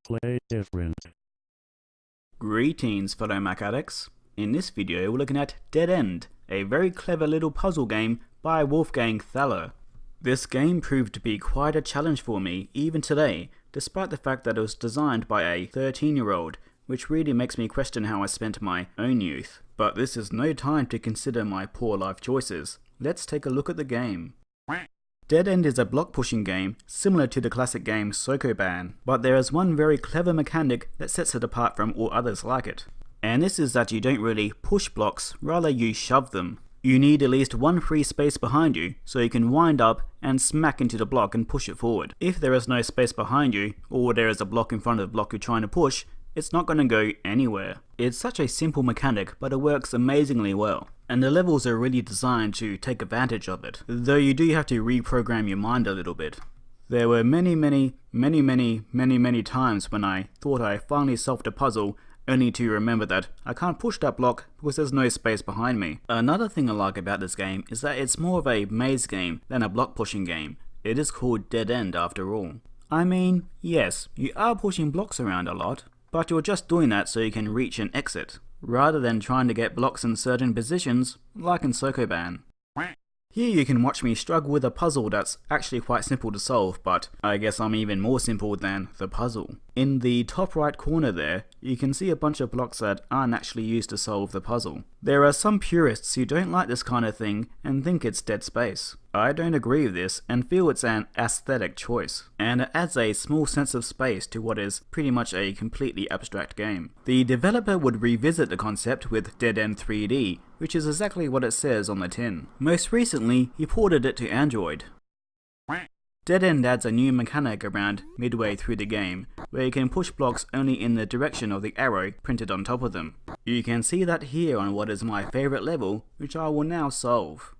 Play different. Greetings fellow Mac addicts. In this video we're looking at DeadEnd, a very clever little puzzle game by Wolfgang Thaler. This game proved to be quite a challenge for me even today, despite the fact that it was designed by a 13-year-old, which really makes me question how I spent my own youth. But this is no time to consider my poor life choices. Let's take a look at the game. DeadEnd is a block pushing game similar to the classic game Sokoban, but there is one very clever mechanic that sets it apart from all others like it. And this is that you don't really push blocks, rather you shove them. You need at least one free space behind you so you can wind up and smack into the block and push it forward. If there is no space behind you, or there is a block in front of the block you're trying to push, it's not going to go anywhere. It's such a simple mechanic, but it works amazingly well. And the levels are really designed to take advantage of it, though you do have to reprogram your mind a little bit. There were many times when I thought I finally solved a puzzle, only to remember that I can't push that block because there's no space behind me. Another thing I like about this game is that it's more of a maze game than a block pushing game. It is called DeadEnd after all. I mean, yes, you are pushing blocks around a lot, but you're just doing that so you can reach and exit, rather than trying to get blocks in certain positions, like in Sokoban. Here you can watch me struggle with a puzzle that's actually quite simple to solve, but I guess I'm even more simple than the puzzle. In the top right corner there, you can see a bunch of blocks that aren't actually used to solve the puzzle. There are some purists who don't like this kind of thing and think it's dead space. I don't agree with this and feel it's an aesthetic choice, and it adds a small sense of space to what is pretty much a completely abstract game. The developer would revisit the concept with DeadEnd 3D, which is exactly what it says on the tin. Most recently, he ported it to Android. DeadEnd adds a new mechanic around midway through the game, where you can push blocks only in the direction of the arrow printed on top of them. You can see that here on what is my favourite level, which I will now solve.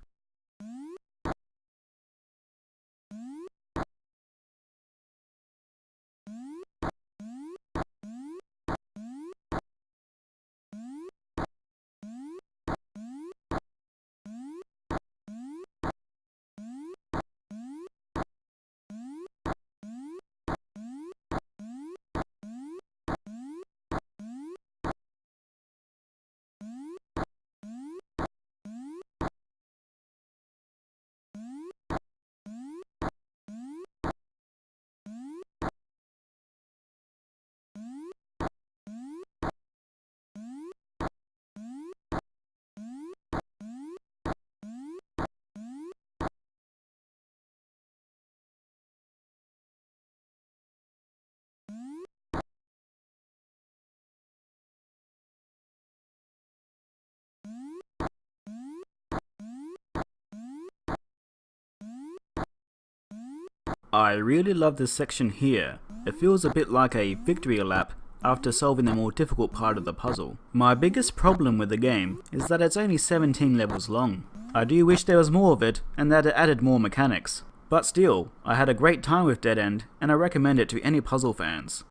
I really love this section here. It feels a bit like a victory lap after solving the more difficult part of the puzzle. My biggest problem with the game is that it's only 17 levels long. I do wish there was more of it and that it added more mechanics. But still, I had a great time with DeadEnd and I recommend it to any puzzle fans.